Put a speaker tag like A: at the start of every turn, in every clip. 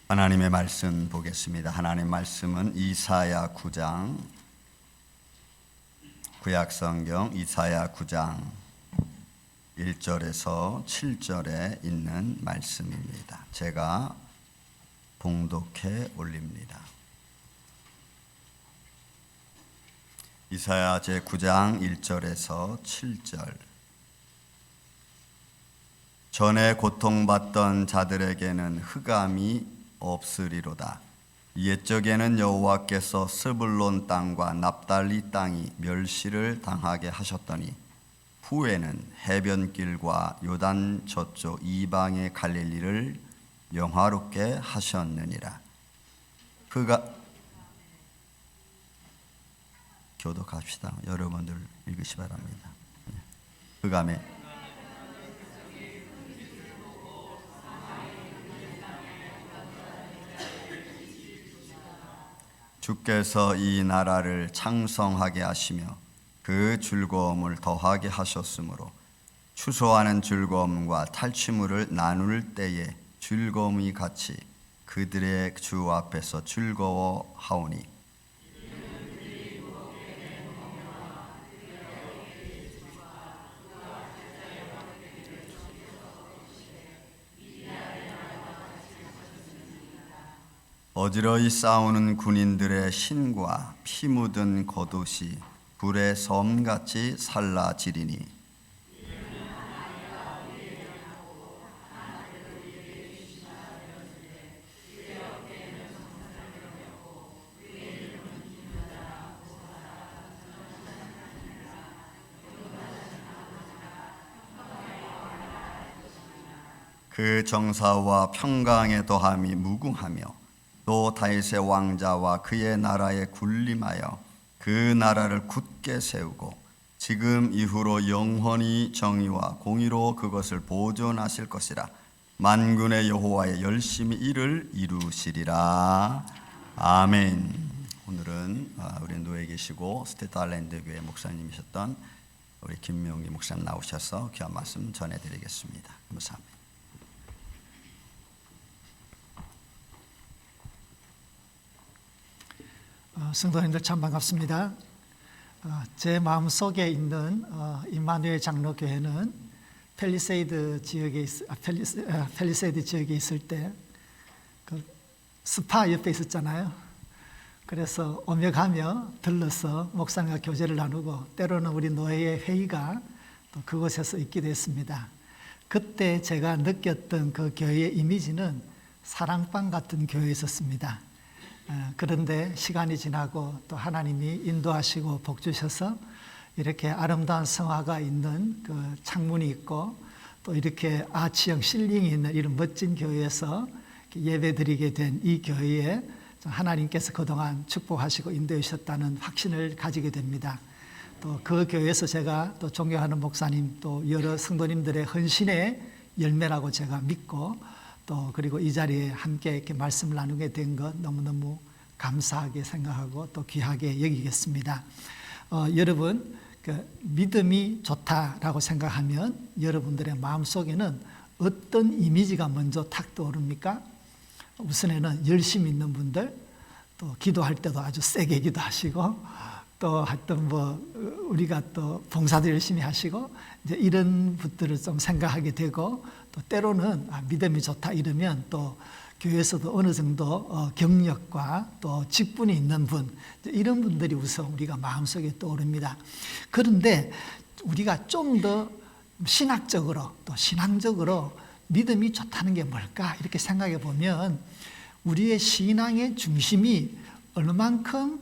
A: 하나님의 말씀 보겠습니다. 하나님의 말씀은 이사야 9장, 구약성경 이사야 9장 1절에서 7절에 있는 말씀입니다. 제가 봉독해 올립니다. 이사야 제9장 1절에서 7절. 전에 고통받던 자들에게는 흑암이 없으리로다. 옛적에는 여호와께서 스불론 땅과 납달리 땅이 멸시를 당하게 하셨더니 후에는 해변길과 요단 저쪽 이방의 갈릴리를 영화롭게 하셨느니라. 교독합시다. 여러분들 읽으시 바랍니다. 흑암에 주께서 이 나라를 창성하게 하시며 그 즐거움을 더하게 하셨으므로 추소하는 즐거움과 탈취물을 나눌 때에 즐거움이 같이 그들의 주 앞에서 즐거워하오니 어지러이 싸우는 군인들의 신과 피 묻은 겉옷이 불의 섬같이 살라지리니 그 정사와 평강의 더함이 무궁하며 또 다윗의 왕자와 그의 나라에 군림하여 그 나라를 굳게 세우고 지금 이후로 영원히 정의와 공의로 그것을 보존하실 것이라. 만군의 여호와의 열심히 이를 이루시리라. 아멘. 오늘은 우리 노예 계시고 스테트아일랜드 교회 목사님이셨던 우리 김명기 목사님 나오셔서 귀한 말씀 전해드리겠습니다. 감사합니다.
B: 성도님들 참 반갑습니다. 제 마음속에 있는 임마누엘 장로교회는 팰리세이드 지역에 있을 때 그 스파 옆에 있었잖아요. 그래서 오며 가며 들러서 목사님과 교제를 나누고 때로는 우리 노예의 회의가 또 그곳에서 있기도 했습니다. 그때 제가 느꼈던 그 교회의 이미지는 사랑방 같은 교회였었습니다. 그런데 시간이 지나고 또 하나님이 인도하시고 복 주셔서 이렇게 아름다운 성화가 있는 그 창문이 있고 또 이렇게 아치형 실링이 있는 이런 멋진 교회에서 예배드리게 된 이 교회에 하나님께서 그동안 축복하시고 인도해 주셨다는 확신을 가지게 됩니다. 또 그 교회에서 제가 또 존경하는 목사님 또 여러 성도님들의 헌신의 열매라고 제가 믿고 또 그리고 이 자리에 함께 이렇게 말씀을 나누게 된 것 너무너무 감사하게 생각하고 또 귀하게 여기겠습니다. 여러분 그 믿음이 좋다라고 생각하면 여러분들의 마음속에는 어떤 이미지가 먼저 탁 떠오릅니까? 우선에는 열심히 있는 분들, 또 기도할 때도 아주 세게 기도하시고 또 하여튼 우리가 또 봉사도 열심히 하시고 이제 이런 분들을 좀 생각하게 되고 또 때로는 믿음이 좋다 이러면 또 교회에서도 어느 정도 경력과 또 직분이 있는 분 이런 분들이 우선 우리가 마음속에 떠오릅니다. 그런데 우리가 좀 더 신학적으로 또 신앙적으로 믿음이 좋다는 게 뭘까 이렇게 생각해 보면 우리의 신앙의 중심이 얼마만큼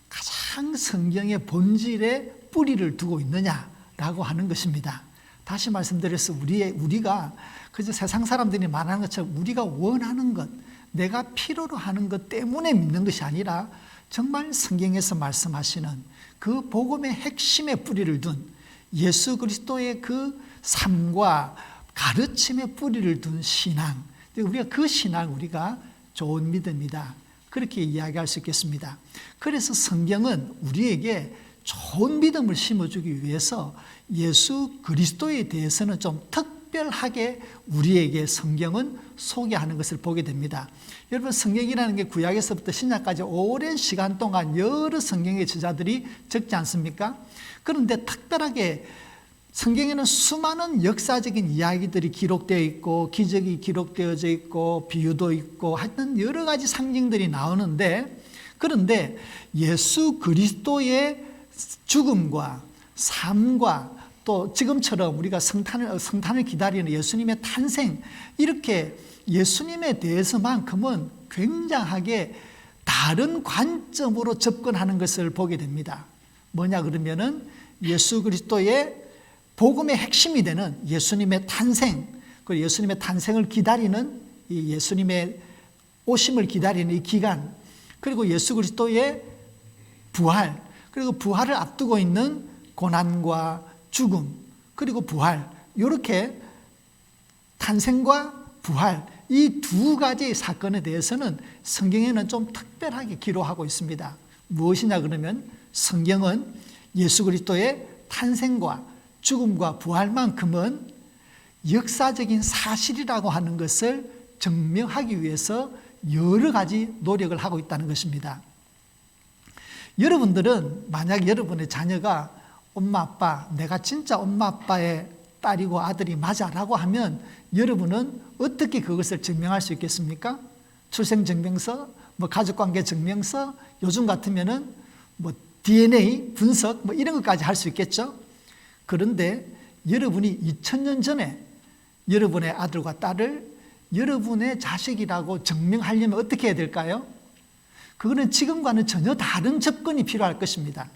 B: 가장 성경의 본질에 뿌리를 두고 있느냐라고 하는 것입니다. 다시 말씀드려서 우리가 그저 세상 사람들이 말하는 것처럼 우리가 원하는 것, 내가 필요로 하는 것 때문에 믿는 것이 아니라 정말 성경에서 말씀하시는 그 복음의 핵심에 뿌리를 둔 예수 그리스도의 그 삶과 가르침에 뿌리를 둔 신앙, 우리가 그 신앙 우리가 좋은 믿음이다 그렇게 이야기할 수 있겠습니다. 그래서 성경은 우리에게 좋은 믿음을 심어주기 위해서 예수 그리스도에 대해서는 좀 특별히 특별하게 우리에게 성경은 소개하는 것을 보게 됩니다. 여러분, 성경이라는 게 구약에서부터 신약까지 오랜 시간 동안 여러 성경의 저자들이 적지 않습니까? 그런데 특별하게 성경에는 수많은 역사적인 이야기들이 기록되어 있고, 기적이 기록되어져 있고, 비유도 있고, 하여튼 여러 가지 상징들이 나오는데, 그런데 예수 그리스도의 죽음과 삶과 또 지금처럼 우리가 성탄을 기다리는 예수님의 탄생, 이렇게 예수님에 대해서만큼은 굉장하게 다른 관점으로 접근하는 것을 보게 됩니다. 뭐냐 그러면은 예수 그리스도의 복음의 핵심이 되는 예수님의 탄생, 그리고 예수님의 탄생을 기다리는 이 예수님의 오심을 기다리는 이 기간, 그리고 예수 그리스도의 부활, 그리고 부활을 앞두고 있는 고난과 죽음, 그리고 부활, 이렇게 탄생과 부활, 이 두 가지 사건에 대해서는 성경에는 좀 특별하게 기록하고 있습니다. 무엇이냐 그러면 성경은 예수 그리스도의 탄생과 죽음과 부활만큼은 역사적인 사실이라고 하는 것을 증명하기 위해서 여러 가지 노력을 하고 있다는 것입니다. 여러분들은 만약 여러분의 자녀가 엄마 아빠, 내가 진짜 엄마 아빠의 딸이고 아들이 맞아 라고 하면 여러분은 어떻게 그것을 증명할 수 있겠습니까? 출생증명서, 가족관계 증명서, 요즘 같으면은 DNA 분석 이런 것까지 할 수 있겠죠. 그런데 여러분이 2000년 전에 여러분의 아들과 딸을 여러분의 자식이라고 증명하려면 어떻게 해야 될까요? 그거는 지금과는 전혀 다른 접근이 필요할 것입니다.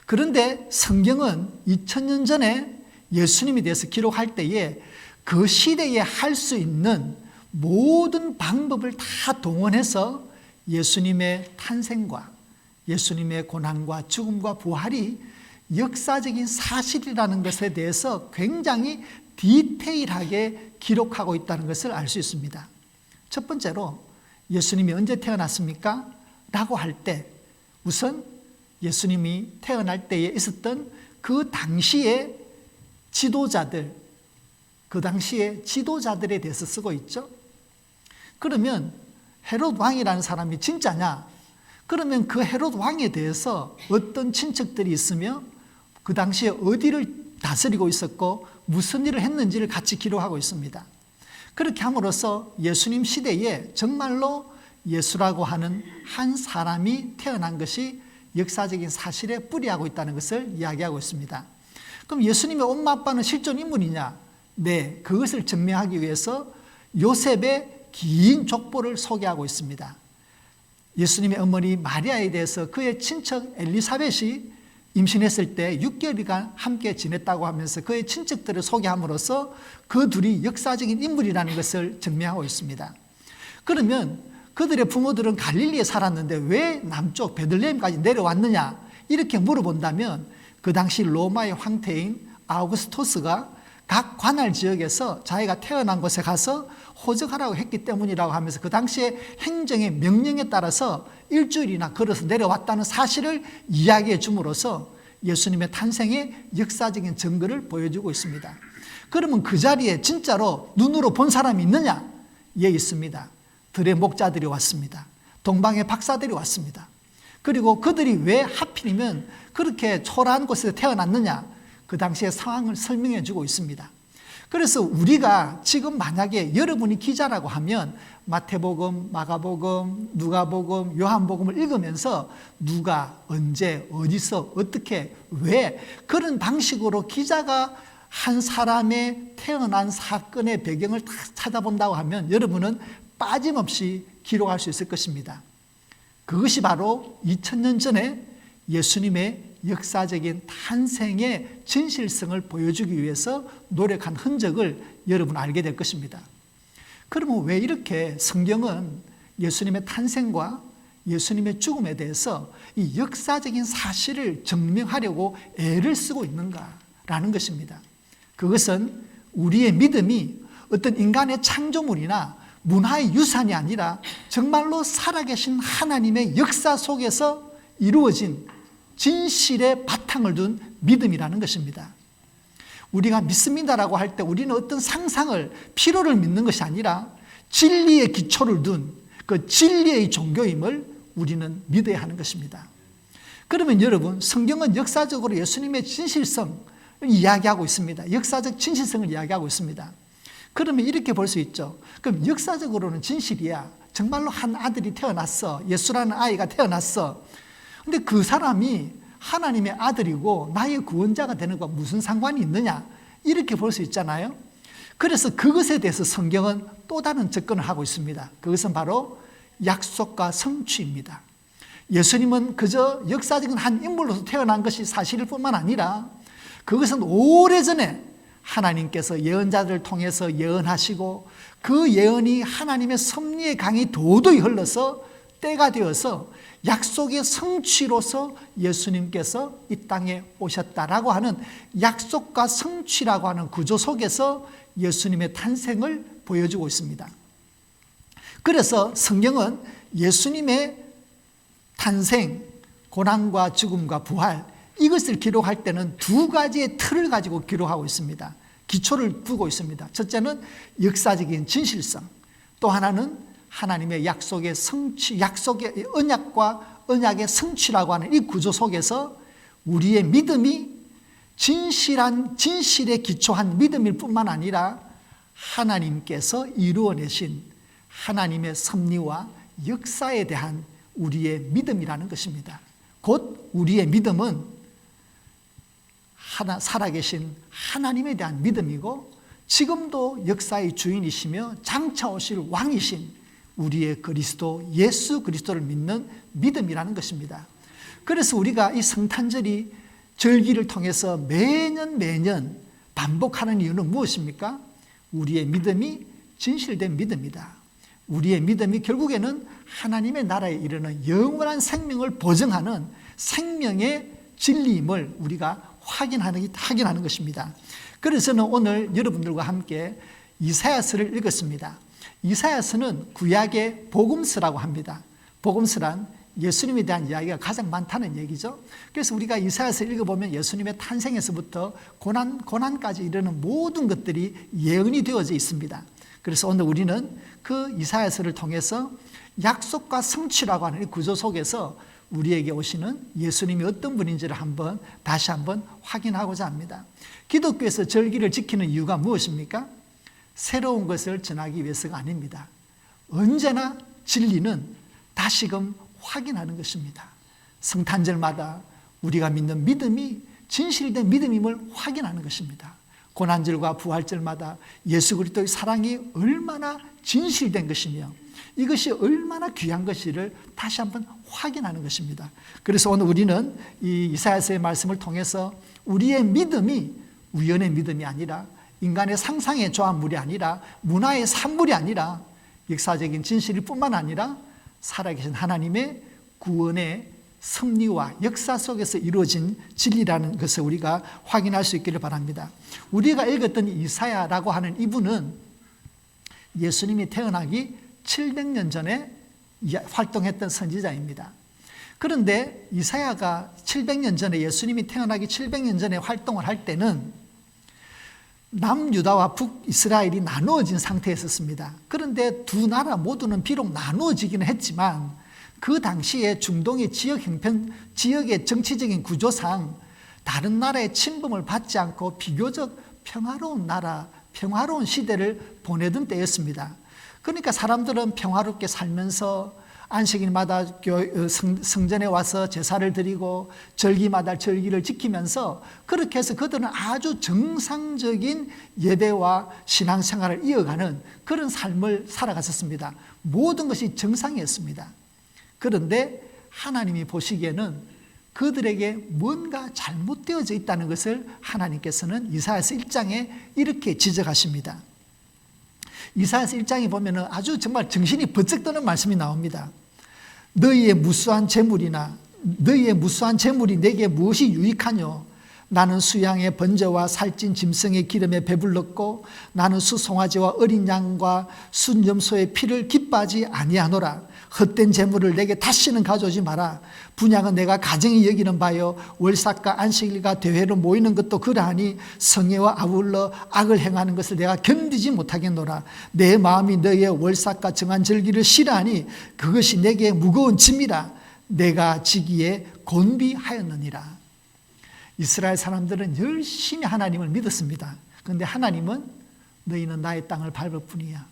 B: 그런데 성경은 2000년 전에 예수님에 대해서 기록할 때에 그 시대에 할 수 있는 모든 방법을 다 동원해서 예수님의 탄생과 예수님의 고난과 죽음과 부활이 역사적인 사실이라는 것에 대해서 굉장히 디테일하게 기록하고 있다는 것을 알 수 있습니다. 첫 번째로 예수님이 언제 태어났습니까? 라고 할 때 우선 예수님이 태어날 때에 있었던 그 당시의 지도자들, 그 당시의 지도자들에 대해서 쓰고 있죠. 그러면 헤롯 왕이라는 사람이 진짜냐? 그러면 그 헤롯 왕에 대해서 어떤 친척들이 있으며 그 당시에 어디를 다스리고 있었고 무슨 일을 했는지를 같이 기록하고 있습니다. 그렇게 함으로써 예수님 시대에 정말로 예수라고 하는 한 사람이 태어난 것이 역사적인 사실에 뿌리하고 있다는 것을 이야기하고 있습니다. 그럼 예수님의 엄마 아빠는 실존 인물이냐? 네, 그것을 증명하기 위해서 요셉의 긴 족보를 소개하고 있습니다. 예수님의 어머니 마리아에 대해서 그의 친척 엘리사벳이 임신했을 때 6개월간 함께 지냈다고 하면서 그의 친척들을 소개함으로써 그 둘이 역사적인 인물이라는 것을 증명하고 있습니다. 그러면 그들의 부모들은 갈릴리에 살았는데 왜 남쪽 베들레헴까지 내려왔느냐? 이렇게 물어본다면 그 당시 로마의 황태인 아우구스토스가 각 관할 지역에서 자기가 태어난 곳에 가서 호적하라고 했기 때문이라고 하면서 그 당시에 행정의 명령에 따라서 일주일이나 걸어서 내려왔다는 사실을 이야기해 줌으로써 예수님의 탄생의 역사적인 증거를 보여주고 있습니다. 그러면 그 자리에 진짜로 눈으로 본 사람이 있느냐? 예, 있습니다. 들의 목자들이 왔습니다. 동방의 박사들이 왔습니다. 그리고 그들이 왜 하필이면 그렇게 초라한 곳에서 태어났느냐? 그 당시의 상황을 설명해 주고 있습니다. 그래서 우리가 지금 만약에 여러분이 기자라고 하면 마태복음, 마가복음, 누가복음, 요한복음을 읽으면서 누가, 언제, 어디서, 어떻게, 왜 그런 방식으로 기자가 한 사람의 태어난 사건의 배경을 다 찾아본다고 하면 여러분은 빠짐없이 기록할 수 있을 것입니다. 그것이 바로 2000년 전에 예수님의 역사적인 탄생의 진실성을 보여주기 위해서 노력한 흔적을 여러분 알게 될 것입니다. 그러면 왜 이렇게 성경은 예수님의 탄생과 예수님의 죽음에 대해서 이 역사적인 사실을 증명하려고 애를 쓰고 있는가라는 것입니다. 그것은 우리의 믿음이 어떤 인간의 창조물이나 문화의 유산이 아니라 정말로 살아계신 하나님의 역사 속에서 이루어진 진실의 바탕을 둔 믿음이라는 것입니다. 우리가 믿습니다라고 할 때 우리는 어떤 상상을, 필요를 믿는 것이 아니라 진리의 기초를 둔 그 진리의 종교임을 우리는 믿어야 하는 것입니다. 그러면 여러분, 성경은 역사적으로 예수님의 진실성을 이야기하고 있습니다. 역사적 진실성을 이야기하고 있습니다. 그러면 이렇게 볼 수 있죠. 그럼 역사적으로는 진실이야. 정말로 한 아들이 태어났어. 예수라는 아이가 태어났어. 근데 그 사람이 하나님의 아들이고 나의 구원자가 되는 것과 무슨 상관이 있느냐? 이렇게 볼 수 있잖아요. 그래서 그것에 대해서 성경은 또 다른 접근을 하고 있습니다. 그것은 바로 약속과 성취입니다. 예수님은 그저 역사적인 한 인물로서 태어난 것이 사실일 뿐만 아니라 그것은 오래전에 하나님께서 예언자들을 통해서 예언하시고 그 예언이 하나님의 섭리의 강이 도도히 흘러서 때가 되어서 약속의 성취로서 예수님께서 이 땅에 오셨다라고 하는 약속과 성취라고 하는 구조 속에서 예수님의 탄생을 보여주고 있습니다. 그래서 성경은 예수님의 탄생, 고난과 죽음과 부활, 이것을 기록할 때는 두 가지의 틀을 가지고 기록하고 있습니다. 기초를 두고 있습니다. 첫째는 역사적인 진실성, 또 하나는 하나님의 약속의 성취, 약속의 언약과 언약의 성취라고 하는 이 구조 속에서 우리의 믿음이 진실에 기초한 믿음일 뿐만 아니라 하나님께서 이루어내신 하나님의 섭리와 역사에 대한 우리의 믿음이라는 것입니다. 곧 우리의 믿음은 살아계신 하나님에 대한 믿음이고 지금도 역사의 주인이시며 장차 오실 왕이신 우리의 그리스도 예수 그리스도를 믿는 믿음이라는 것입니다. 그래서 우리가 이 성탄절이 절기를 통해서 매년 반복하는 이유는 무엇입니까? 우리의 믿음이 진실된 믿음이다. 우리의 믿음이 결국에는 하나님의 나라에 이르는 영원한 생명을 보증하는 생명의 진리임을 우리가 확인하는 것입니다. 그래서 저는 오늘 여러분들과 함께 이사야서를 읽었습니다. 이사야서는 구약의 복음서라고 합니다. 복음서란 예수님에 대한 이야기가 가장 많다는 얘기죠. 그래서 우리가 이사야서를 읽어보면 예수님의 탄생에서부터 고난까지 이르는 모든 것들이 예언이 되어져 있습니다. 그래서 오늘 우리는 그 이사야서를 통해서 약속과 성취라고 하는 이 구조 속에서 우리에게 오시는 예수님이 어떤 분인지를 다시 한번 확인하고자 합니다. 기독교에서 절기를 지키는 이유가 무엇입니까? 새로운 것을 전하기 위해서가 아닙니다. 언제나 진리는 다시금 확인하는 것입니다. 성탄절마다 우리가 믿는 믿음이 진실된 믿음임을 확인하는 것입니다. 고난절과 부활절마다 예수 그리스도의 사랑이 얼마나 진실된 것이며 이것이 얼마나 귀한 것인지를 다시 한번 확인하는 것입니다. 그래서 오늘 우리는 이 이사야서의 말씀을 통해서 우리의 믿음이 우연의 믿음이 아니라 인간의 상상의 조합물이 아니라 문화의 산물이 아니라 역사적인 진실일 뿐만 아니라 살아계신 하나님의 구원의 섭리와 역사 속에서 이루어진 진리라는 것을 우리가 확인할 수 있기를 바랍니다. 우리가 읽었던 이사야라고 하는 이분은 예수님이 태어나기 700년 전에 활동했던 선지자입니다. 그런데 이사야가 700년 전에 예수님이 태어나기 700년 전에 활동을 할 때는 남유다와 북이스라엘이 나누어진 상태에 있었습니다. 그런데 두 나라 모두는 비록 나누어지기는 했지만 그 당시에 중동의 지역의 정치적인 구조상 다른 나라의 침범을 받지 않고 비교적 평화로운 시대를 보내던 때였습니다. 그러니까 사람들은 평화롭게 살면서 안식일마다 성전에 와서 제사를 드리고 절기마다 절기를 지키면서 그렇게 해서 그들은 아주 정상적인 예배와 신앙생활을 이어가는 그런 삶을 살아갔었습니다. 모든 것이 정상이었습니다. 그런데 하나님이 보시기에는 그들에게 뭔가 잘못되어져 있다는 것을 하나님께서는 이사야서 1장에 이렇게 지적하십니다. 이사야서 1장에 보면 아주 정말 정신이 번쩍 드는 말씀이 나옵니다. 너희의 무수한 재물이 내게 무엇이 유익하뇨? 나는 수양의 번제와 살찐 짐승의 기름에 배불렀고 나는 수송아지와 어린 양과 순염소의 피를 기뻐하지 아니하노라. 헛된 재물을 내게 다시는 가져오지 마라. 분향은 내가 가정이 여기는 바요 월삭과 안식일과 대회로 모이는 것도 그러하니 성회와 아울러 악을 행하는 것을 내가 견디지 못하겠노라. 내 마음이 너의 월삭과 정한 절기를 싫어하니 그것이 내게 무거운 짐이라. 내가 지기에 곤비하였느니라. 이스라엘 사람들은 열심히 하나님을 믿었습니다. 그런데 하나님은 너희는 나의 땅을 밟을 뿐이야.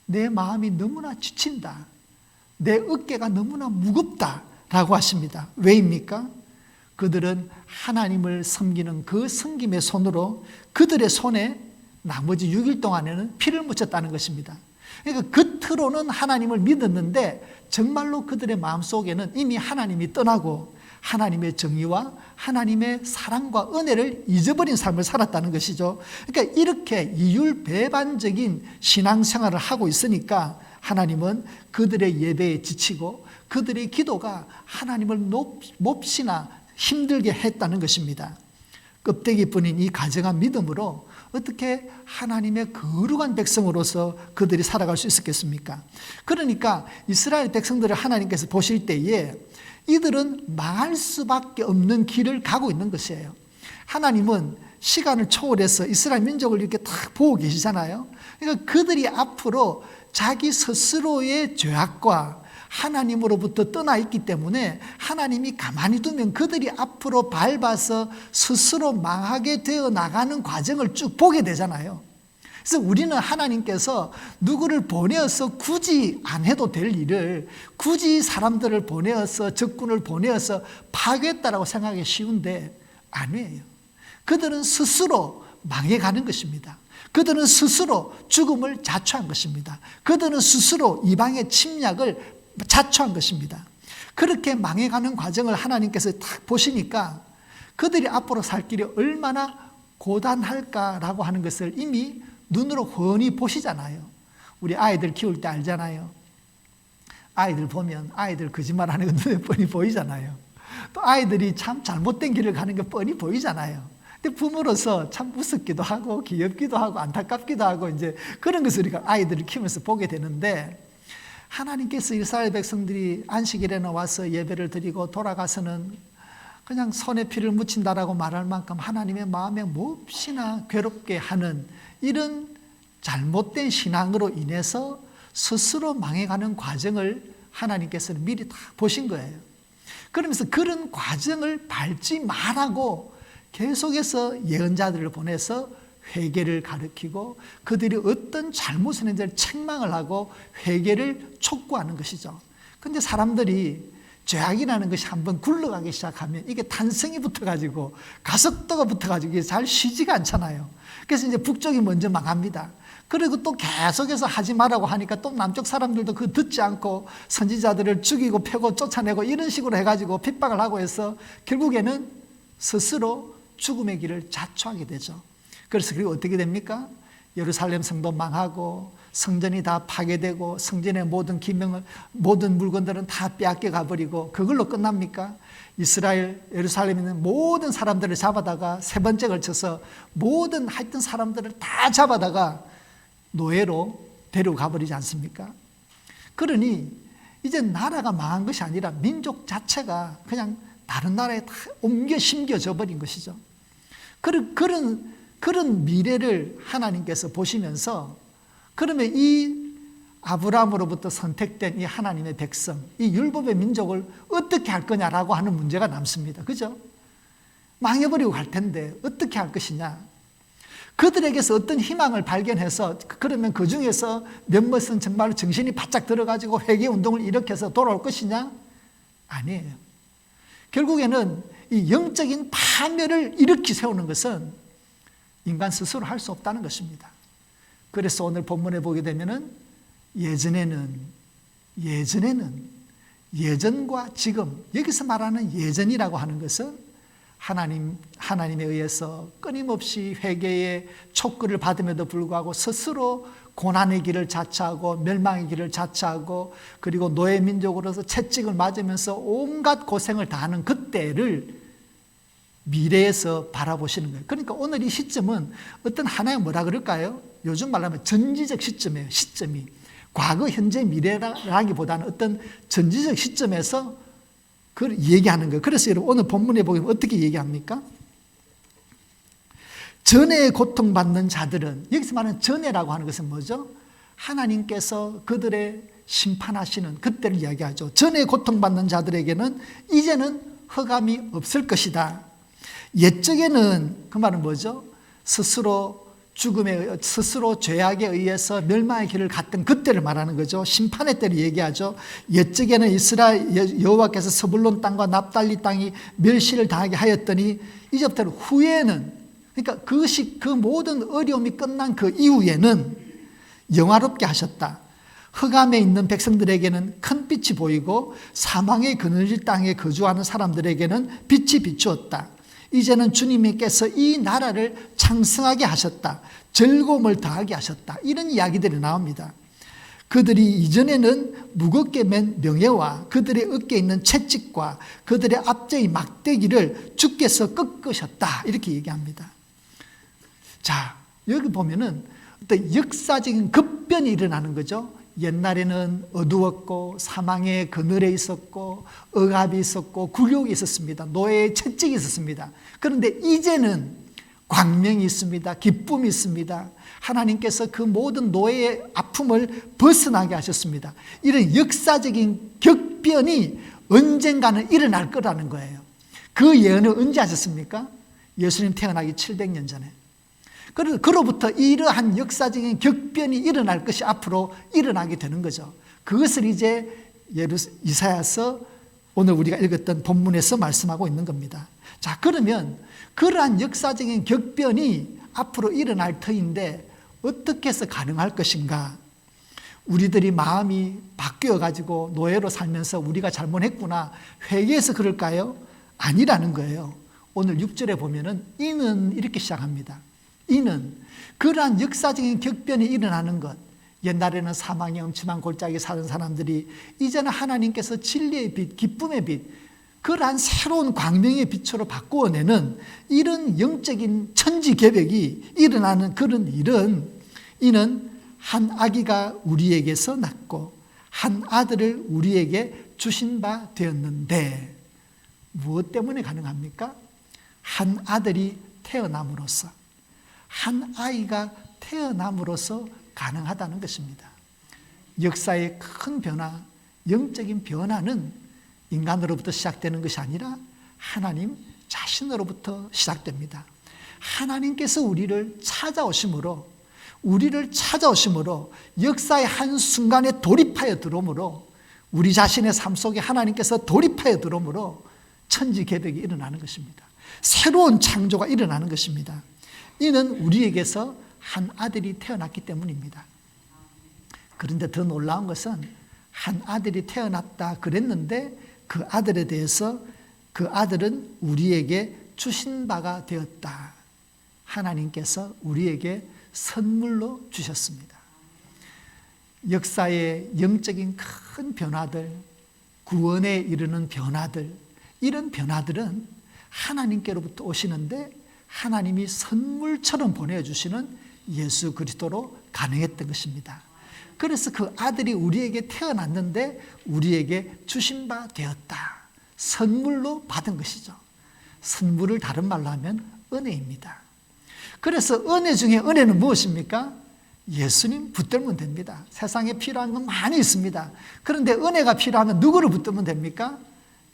B: 내 마음이 너무나 지친다. 내 어깨가 너무나 무겁다 라고 하십니다. 왜입니까? 그들은 하나님을 섬기는 그 섬김의 손으로 그들의 손에 나머지 6일 동안에는 피를 묻혔다는 것입니다. 그러니까 겉으로는 하나님을 믿었는데 정말로 그들의 마음속에는 이미 하나님이 떠나고 하나님의 정의와 하나님의 사랑과 은혜를 잊어버린 삶을 살았다는 것이죠. 그러니까 이렇게 이율배반적인 신앙생활을 하고 있으니까 하나님은 그들의 예배에 지치고 그들의 기도가 하나님을 몹시나 힘들게 했다는 것입니다. 껍데기뿐인 이 가정한 믿음으로 어떻게 하나님의 거룩한 백성으로서 그들이 살아갈 수 있었겠습니까? 그러니까 이스라엘 백성들을 하나님께서 보실 때에 이들은 망할 수밖에 없는 길을 가고 있는 것이에요. 하나님은 시간을 초월해서 이스라엘 민족을 이렇게 딱 보고 계시잖아요. 그러니까 그들이 앞으로 자기 스스로의 죄악과 하나님으로부터 떠나 있기 때문에 하나님이 가만히 두면 그들이 앞으로 밟아서 스스로 망하게 되어 나가는 과정을 쭉 보게 되잖아요. 그래서 우리는 하나님께서 누구를 보내어서 굳이 안 해도 될 일을 굳이 사람들을 보내어서 적군을 보내어서 파괴했다라고 생각하기 쉬운데 아니에요. 그들은 스스로 망해가는 것입니다. 그들은 스스로 죽음을 자초한 것입니다. 그들은 스스로 이방의 침략을 자초한 것입니다. 그렇게 망해가는 과정을 하나님께서 딱 보시니까 그들이 앞으로 살 길이 얼마나 고단할까라고 하는 것을 이미 눈으로 훤히 보시잖아요. 우리 아이들 키울 때 알잖아요. 아이들 보면 아이들 거짓말하는 거 눈에 뻔히 보이잖아요. 또 아이들이 참 잘못된 길을 가는 게 뻔히 보이잖아요. 근데 부모로서 참 무섭기도 하고 귀엽기도 하고 안타깝기도 하고 이제 그런 것을 우리가 아이들을 키우면서 보게 되는데 하나님께서 이스라엘 백성들이 안식일에는 와서 예배를 드리고 돌아가서는 그냥 손에 피를 묻힌다라고 말할 만큼 하나님의 마음에 몹시나 괴롭게 하는 이런 잘못된 신앙으로 인해서 스스로 망해가는 과정을 하나님께서는 미리 다 보신 거예요. 그러면서 그런 과정을 밟지 말라고 계속해서 예언자들을 보내서 회개를 가르치고 그들이 어떤 잘못을 했는지를 책망을 하고 회개를 촉구하는 것이죠. 그런데 사람들이 죄악이라는 것이 한번 굴러가기 시작하면 이게 탄성이 붙어가지고 가속도가 붙어가지고 이게 잘 쉬지가 않잖아요. 그래서 이제 북쪽이 먼저 망합니다. 그리고 또 계속해서 하지 말라고 하니까 또 남쪽 사람들도 그 듣지 않고 선지자들을 죽이고 패고 쫓아내고 이런 식으로 해가지고 핍박을 하고 해서 결국에는 스스로 죽음의 길을 자초하게 되죠. 그래서 그리고 어떻게 됩니까? 예루살렘 성도 망하고 성전이 다 파괴되고 성전의 모든 기명을 모든 물건들은 다 빼앗겨 가버리고 그걸로 끝납니까? 이스라엘 예루살렘에 있는 모든 사람들을 잡아다가 세 번째 걸쳐서 모든 하여튼 사람들을 다 잡아다가 노예로 데려가 버리지 않습니까? 그러니 이제 나라가 망한 것이 아니라 민족 자체가 그냥 다른 나라에 다 옮겨 심겨져 버린 것이죠. 그런 미래를 하나님께서 보시면서 그러면 이 아브라함으로부터 선택된 이 하나님의 백성, 이 율법의 민족을 어떻게 할 거냐라고 하는 문제가 남습니다. 그죠? 망해버리고 갈 텐데 어떻게 할 것이냐? 그들에게서 어떤 희망을 발견해서 그러면 그 중에서 몇몇은 정말로 정신이 바짝 들어가지고 회개운동을 일으켜서 돌아올 것이냐? 아니에요. 결국에는 이 영적인 파멸을 일으키 세우는 것은 인간 스스로 할 수 없다는 것입니다. 그래서 오늘 본문에 보게 되면은 예전과 지금, 여기서 말하는 예전이라고 하는 것은 하나님에 의해서 끊임없이 회개의 촉구를 받음에도 불구하고 스스로 고난의 길을 자처하고 멸망의 길을 자처하고 그리고 노예 민족으로서 채찍을 맞으면서 온갖 고생을 다하는 그때를 미래에서 바라보시는 거예요. 그러니까 오늘 이 시점은 어떤 하나의 뭐라 그럴까요? 요즘 말하면 전지적 시점이에요. 시점이. 과거, 현재, 미래라기보다는 어떤 전지적 시점에서 그걸 얘기하는 거예요. 그래서 여러분 오늘 본문에 보면 어떻게 얘기합니까? 전에 고통받는 자들은, 여기서 말하는 전에라고 하는 것은 뭐죠? 하나님께서 그들의 심판하시는 그때를 이야기하죠. 전에 고통받는 자들에게는 이제는 흑암이 없을 것이다. 옛적에는, 그 말은 뭐죠? 스스로 죄악에 의해서 멸망의 길을 갔던 그때를 말하는 거죠. 심판의 때를 얘기하죠. 옛적에는 이스라엘 여호와께서 서불론 땅과 납달리 땅이 멸시를 당하게 하였더니 이제부터 후에는, 그러니까 그 모든 어려움이 끝난 그 이후에는 영화롭게 하셨다. 흑암에 있는 백성들에게는 큰 빛이 보이고 사망의 그늘진 땅에 거주하는 사람들에게는 빛이 비추었다. 이제는 주님께서 이 나라를 창성하게 하셨다. 즐거움을 더하게 하셨다. 이런 이야기들이 나옵니다. 그들이 이전에는 무겁게 맨 명예와 그들의 어깨에 있는 채찍과 그들의 앞제의 막대기를 주께서 꺾으셨다. 이렇게 얘기합니다. 자, 여기 보면은 어떤 역사적인 급변이 일어나는 거죠. 옛날에는 어두웠고 사망의 그늘에 있었고 억압이 있었고 굴욕이 있었습니다. 노예의 채찍이 있었습니다. 그런데 이제는 광명이 있습니다. 기쁨이 있습니다. 하나님께서 그 모든 노예의 아픔을 벗어나게 하셨습니다. 이런 역사적인 격변이 언젠가는 일어날 거라는 거예요. 그 예언을 언제 하셨습니까? 예수님 태어나기 700년 전에. 그로부터 이러한 역사적인 격변이 일어날 것이 앞으로 일어나게 되는 거죠. 그것을 이제 이사야서 오늘 우리가 읽었던 본문에서 말씀하고 있는 겁니다. 자, 그러면 그러한 역사적인 격변이 앞으로 일어날 터인데 어떻게 해서 가능할 것인가? 우리들이 마음이 바뀌어가지고 노예로 살면서 우리가 잘못했구나 회개해서 그럴까요? 아니라는 거예요. 오늘 6절에 보면은 이는 이렇게 시작합니다. 이는 그러한 역사적인 격변이 일어나는 것, 옛날에는 사망의 엄침한 골짜기에 사는 사람들이 이제는 하나님께서 진리의 빛, 기쁨의 빛, 그러한 새로운 광명의 빛으로 바꾸어내는 이런 영적인 천지개벽이 일어나는 그런 일은, 이는 한 아기가 우리에게서 낳고 한 아들을 우리에게 주신 바 되었는데, 무엇 때문에 가능합니까? 한 아들이 태어남으로써, 한 아이가 태어남으로써 가능하다는 것입니다. 역사의 큰 변화, 영적인 변화는 인간으로부터 시작되는 것이 아니라 하나님 자신으로부터 시작됩니다. 하나님께서 우리를 찾아오심으로 역사의 한순간에 돌입하여 들어오므로, 우리 자신의 삶 속에 하나님께서 돌입하여 들어오므로 천지개벽이 일어나는 것입니다. 새로운 창조가 일어나는 것입니다. 이는 우리에게서 한 아들이 태어났기 때문입니다. 그런데 더 놀라운 것은 한 아들이 태어났다 그랬는데 그 아들에 대해서 그 아들은 우리에게 주신 바가 되었다. 하나님께서 우리에게 선물로 주셨습니다. 역사의 영적인 큰 변화들, 구원에 이르는 변화들, 이런 변화들은 하나님께로부터 오시는데 하나님이 선물처럼 보내주시는 예수 그리스도로 가능했던 것입니다. 그래서 그 아들이 우리에게 태어났는데 우리에게 주신 바 되었다. 선물로 받은 것이죠. 선물을 다른 말로 하면 은혜입니다. 그래서 은혜 중에 은혜는 무엇입니까? 예수님 붙들면 됩니다. 세상에 필요한 건 많이 있습니다. 그런데 은혜가 필요하면 누구를 붙들면 됩니까?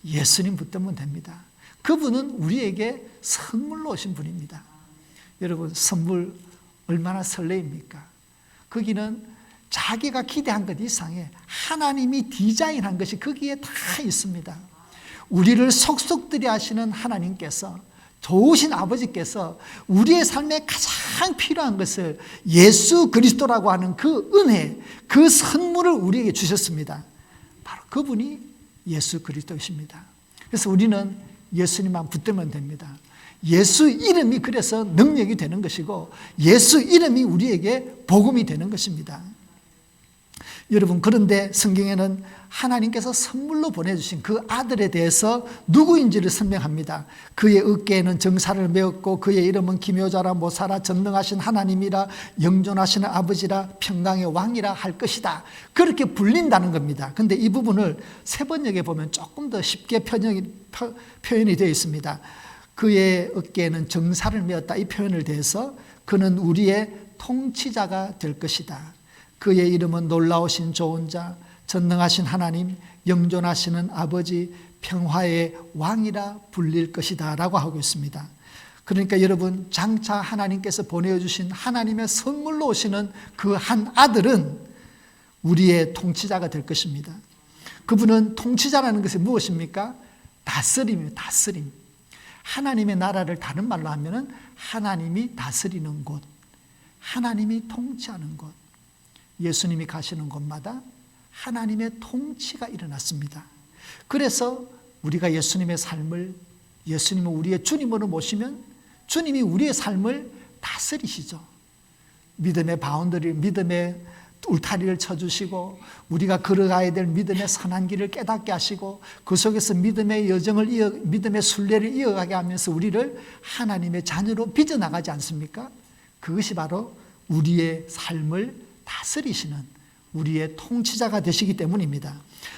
B: 예수님 붙들면 됩니다. 그분은 우리에게 선물로 오신 분입니다. 여러분, 선물 얼마나 설레입니까? 거기는 자기가 기대한 것 이상의 하나님이 디자인한 것이 거기에 다 있습니다. 우리를 속속들이 하시는 하나님께서, 좋으신 아버지께서 우리의 삶에 가장 필요한 것을 예수 그리스도라고 하는 그 은혜, 그 선물을 우리에게 주셨습니다. 바로 그분이 예수 그리스도이십니다. 그래서 우리는 예수님만 붙들면 됩니다. 예수 이름이 그래서 능력이 되는 것이고 예수 이름이 우리에게 복음이 되는 것입니다. 여러분, 그런데 성경에는 하나님께서 선물로 보내주신 그 아들에 대해서 누구인지를 설명합니다. 그의 어깨에는 정사를 메었고 그의 이름은 기묘자라 모사라 전능하신 하나님이라 영존하시는 아버지라 평강의 왕이라 할 것이다. 그렇게 불린다는 겁니다. 그런데 이 부분을 세번역에 보면 조금 더 쉽게 표현이 되어 있습니다. 그의 어깨에는 정사를 메었다, 이 표현을 대해서 그는 우리의 통치자가 될 것이다. 그의 이름은 놀라우신 좋은 자, 전능하신 하나님, 영존하시는 아버지, 평화의 왕이라 불릴 것이다 라고 하고 있습니다. 그러니까 여러분, 장차 하나님께서 보내주신 하나님의 선물로 오시는 그 한 아들은 우리의 통치자가 될 것입니다. 그분은 통치자라는 것이 무엇입니까? 다스림입니다. 다스림. 하나님의 나라를 다른 말로 하면은 하나님이 다스리는 곳, 하나님이 통치하는 곳, 예수님이 가시는 곳마다 하나님의 통치가 일어났습니다. 그래서 우리가 예수님의 삶을, 예수님을 우리의 주님으로 모시면 주님이 우리의 삶을 다스리시죠. 믿음의 바운더리, 믿음의 울타리를 쳐주시고 우리가 걸어가야 될 믿음의 선한 길을 깨닫게 하시고 그 속에서 믿음의 여정을 믿음의 순례를 이어가게 하면서 우리를 하나님의 자녀로 빚어나가지 않습니까? 그것이 바로 우리의 삶을 다스리시는 우리의 통치자가 되시기 때문입니다.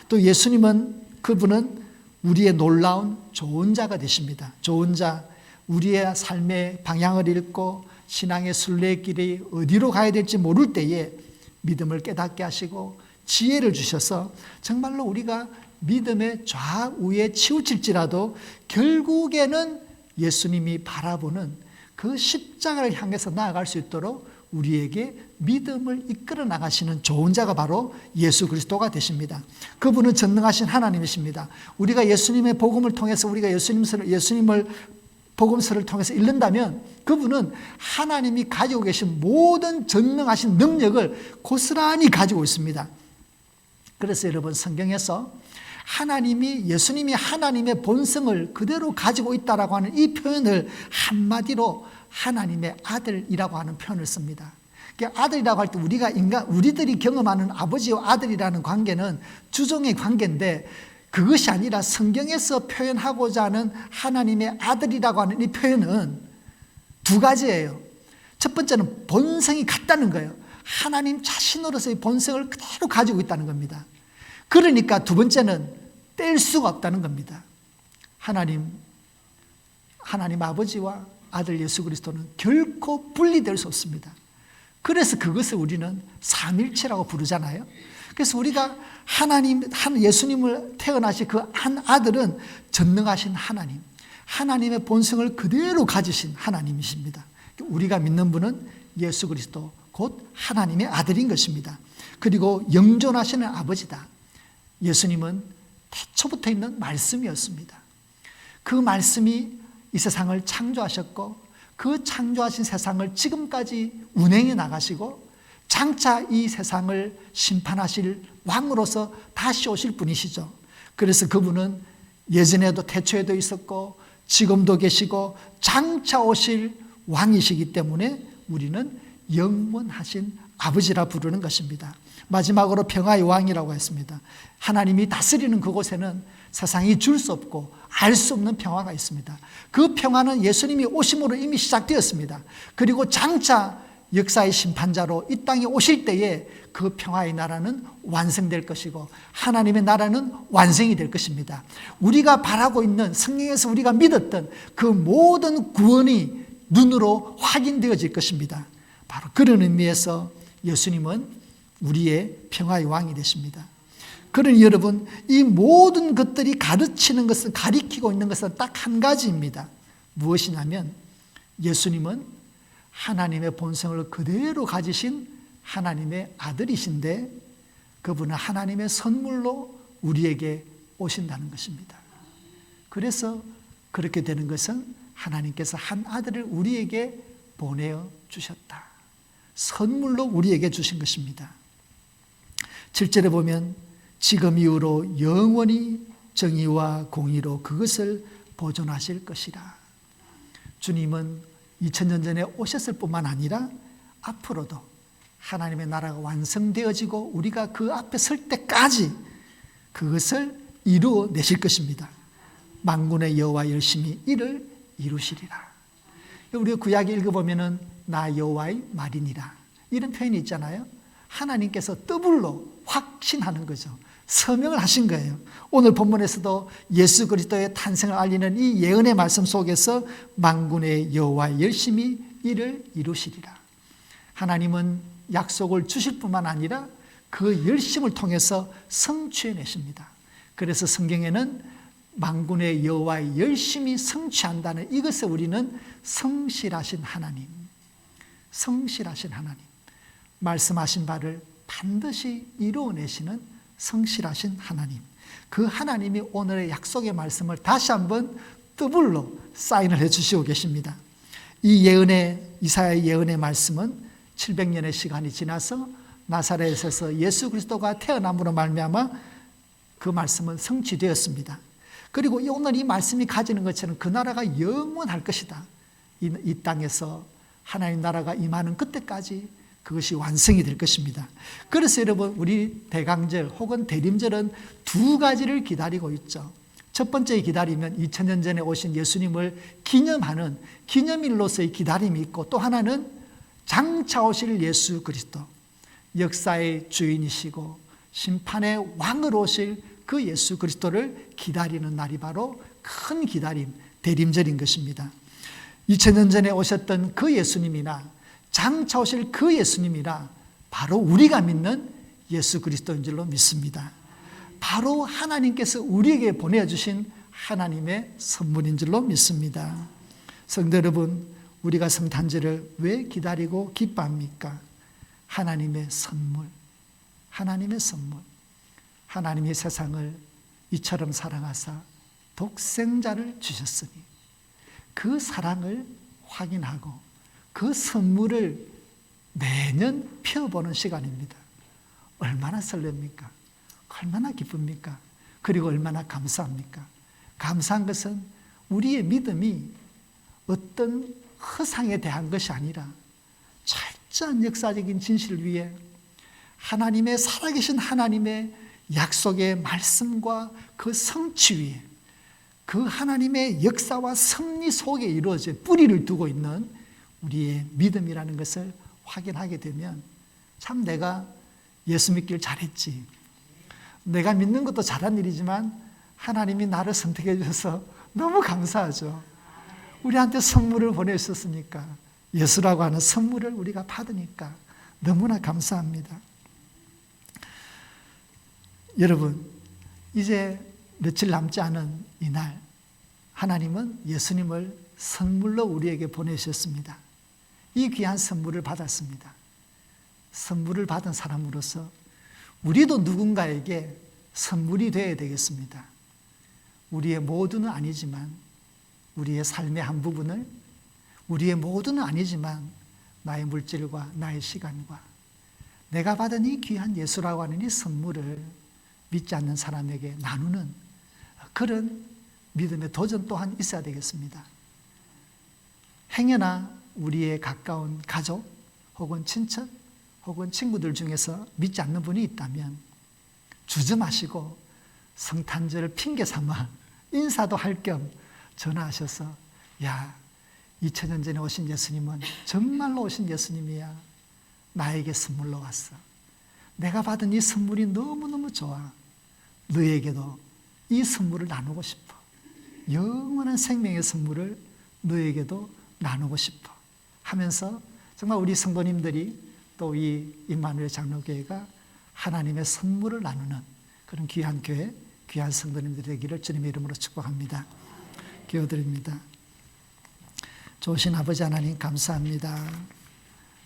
B: 또 예수님은, 그분은 우리의 놀라운 좋은 자가 되십니다. 좋은 자, 우리의 삶의 방향을 잃고 신앙의 순례의 길이 어디로 가야 될지 모를 때에 믿음을 깨닫게 하시고 지혜를 주셔서 정말로 우리가 믿음의 좌우에 치우칠지라도 결국에는 예수님이 바라보는 그 십자가를 향해서 나아갈 수 있도록 우리에게 믿음을 이끌어 나가시는 좋은 자가 바로 예수 그리스도가 되십니다. 그분은 전능하신 하나님이십니다. 우리가 예수님의 복음을 통해서 우리가 예수님을 복음서를 통해서 읽는다면 그분은 하나님이 가지고 계신 모든 전능하신 능력을 고스란히 가지고 있습니다. 그래서 여러분, 성경에서 예수님이 하나님의 본성을 그대로 가지고 있다라고 하는 이 표현을 한마디로 하나님의 아들이라고 하는 표현을 씁니다. 아들이라고 할 때 우리들이 경험하는 아버지와 아들이라는 관계는 주종의 관계인데 그것이 아니라 성경에서 표현하고자 하는 하나님의 아들이라고 하는 이 표현은 두 가지예요. 첫 번째는 본성이 같다는 거예요. 하나님 자신으로서의 본성을 그대로 가지고 있다는 겁니다. 그러니까 두 번째는 뗄 수가 없다는 겁니다. 하나님 아버지와 아들 예수 그리스도는 결코 분리될 수 없습니다. 그래서 그것을 우리는 삼일체라고 부르잖아요. 그래서 우리가 예수님을 태어나신 그 한 아들은 전능하신 하나님, 하나님의 본성을 그대로 가지신 하나님이십니다. 우리가 믿는 분은 예수 그리스도, 곧 하나님의 아들인 것입니다. 그리고 영존하시는 아버지다. 예수님은 태초부터 있는 말씀이었습니다. 그 말씀이 이 세상을 창조하셨고 그 창조하신 세상을 지금까지 운행해 나가시고 장차 이 세상을 심판하실 왕으로서 다시 오실 분이시죠. 그래서 그분은 예전에도 태초에도 있었고 지금도 계시고 장차 오실 왕이시기 때문에 우리는 영원하신 아버지라 부르는 것입니다. 마지막으로 평화의 왕이라고 했습니다. 하나님이 다스리는 그곳에는 세상이 줄 수 없고 알 수 없는 평화가 있습니다. 그 평화는 예수님이 오심으로 이미 시작되었습니다. 그리고 장차 역사의 심판자로 이 땅에 오실 때에 그 평화의 나라는 완성될 것이고 하나님의 나라는 완성이 될 것입니다. 우리가 바라고 있는 성경에서 우리가 믿었던 그 모든 구원이 눈으로 확인되어질 것입니다. 바로 그런 의미에서 예수님은 우리의 평화의 왕이 되십니다. 그러니 여러분, 이 모든 것들이 가리키고 있는 것은 딱 한 가지입니다. 무엇이냐면 예수님은 하나님의 본성을 그대로 가지신 하나님의 아들이신데 그분은 하나님의 선물로 우리에게 오신다는 것입니다. 그래서 그렇게 되는 것은 하나님께서 한 아들을 우리에게 보내어 주셨다. 선물로 우리에게 주신 것입니다. 7절에 보면 지금 이후로 영원히 정의와 공의로 그것을 보존하실 것이라. 주님은 2000년 전에 오셨을 뿐만 아니라 앞으로도 하나님의 나라가 완성되어지고 우리가 그 앞에 설 때까지 그것을 이루어내실 것입니다. 만군의 여호와 열심히 이를 이루시리라. 우리가 구약에 읽어보면 나 여호와의 말이니라 이런 표현이 있잖아요. 하나님께서 더블로 확신하는 거죠. 서명을 하신 거예요. 오늘 본문에서도 예수 그리스도의 탄생을 알리는 이 예언의 말씀 속에서 만군의 여호와 열심히 이를 이루시리라. 하나님은 약속을 주실 뿐만 아니라 그 열심을 통해서 성취해내십니다. 그래서 성경에는 만군의 여호와의 열심히 성취한다는 이것을 우리는 성실하신 하나님, 성실하신 하나님, 말씀하신 바를 반드시 이루어내시는 성실하신 하나님, 그 하나님이 오늘의 약속의 말씀을 다시 한번 더블로 사인을 해주시고 계십니다. 이 예언의 이사야의 예언의 말씀은 700년의 시간이 지나서 나사렛에서 예수 그리스도가 태어남으로 말미암아 그 말씀은 성취되었습니다. 그리고 오늘 이 말씀이 가지는 것처럼 그 나라가 영원할 것이다. 이 땅에서 하나님 나라가 임하는 그때까지 그것이 완성이 될 것입니다. 그래서 여러분 우리 대강절 혹은 대림절은 두 가지를 기다리고 있죠. 첫 번째 기다리면 2000년 전에 오신 예수님을 기념하는 기념일로서의 기다림이 있고, 또 하나는 장차 오실 예수 그리스도, 역사의 주인이시고 심판의 왕으로 오실 그 예수 그리스도를 기다리는 날이 바로 큰 기다림, 대림절인 것입니다. 2000년 전에 오셨던 그 예수님이나 장차 오실 그 예수님이라 바로 우리가 믿는 예수 그리스도인 줄로 믿습니다. 바로 하나님께서 우리에게 보내주신 하나님의 선물인 줄로 믿습니다. 성도 여러분, 우리가 성탄절을 왜 기다리고 기뻐합니까? 하나님의 선물, 하나님의 선물. 하나님이 세상을 이처럼 사랑하사 독생자를 주셨으니 그 사랑을 확인하고 그 선물을 매년 펴보는 시간입니다. 얼마나 설렙니까? 얼마나 기쁩니까? 그리고 얼마나 감사합니까? 감사한 것은 우리의 믿음이 어떤 허상에 대한 것이 아니라 철저한 역사적인 진실을 위해 하나님의 살아계신 하나님의 약속의 말씀과 그 성취 위에 그 하나님의 역사와 섭리 속에 이루어져 뿌리를 두고 있는 우리의 믿음이라는 것을 확인하게 되면 참 내가 예수 믿기를 잘했지, 내가 믿는 것도 잘한 일이지만 하나님이 나를 선택해 주셔서 너무 감사하죠. 우리한테 선물을 보내주셨으니까, 예수라고 하는 선물을 우리가 받으니까 너무나 감사합니다. 여러분, 이제 며칠 남지 않은 이날 하나님은 예수님을 선물로 우리에게 보내주셨습니다. 이 귀한 선물을 받았습니다. 선물을 받은 사람으로서 우리도 누군가에게 선물이 되어야 되겠습니다. 우리의 모두는 아니지만 우리의 삶의 한 부분을, 우리의 모두는 아니지만 나의 물질과 나의 시간과 내가 받은 이 귀한 예수라고 하는 이 선물을 믿지 않는 사람에게 나누는 그런 믿음의 도전 또한 있어야 되겠습니다. 행여나 우리의 가까운 가족 혹은 친척 혹은 친구들 중에서 믿지 않는 분이 있다면 주저 마시고 성탄절을 핑계 삼아 인사도 할 겸 전화하셔서, 야, 2000년 전에 오신 예수님은 정말로 오신 예수님이야. 나에게 선물로 왔어. 내가 받은 이 선물이 너무너무 좋아. 너에게도 이 선물을 나누고 싶어. 영원한 생명의 선물을 너에게도 나누고 싶어 하면서 정말 우리 성도님들이 또 이 임마누엘 장로교회가 하나님의 선물을 나누는 그런 귀한 교회, 귀한 성도님들이 되기를 주님의 이름으로 축복합니다. 기도드립니다. 좋으신 아버지 하나님, 감사합니다.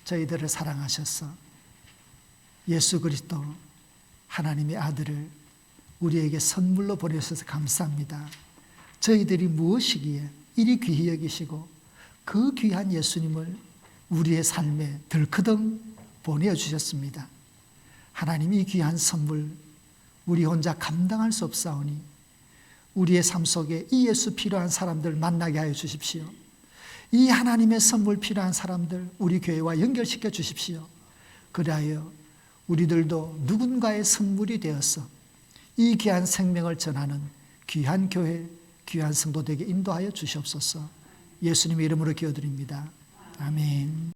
B: 저희들을 사랑하셔서 예수 그리스도 하나님의 아들을 우리에게 선물로 보내주셔서 감사합니다. 저희들이 무엇이기에 이리 귀히 여기시고 그 귀한 예수님을 우리의 삶에 덜커덩 보내주셨습니다. 하나님, 이 귀한 선물 우리 혼자 감당할 수 없사오니 우리의 삶 속에 이 예수 필요한 사람들 만나게 하여 주십시오. 이 하나님의 선물 필요한 사람들 우리 교회와 연결시켜 주십시오. 그리하여 우리들도 누군가의 선물이 되어서 이 귀한 생명을 전하는 귀한 교회, 귀한 성도되게 인도하여 주시옵소서. 예수님의 이름으로 기도드립니다. 아멘.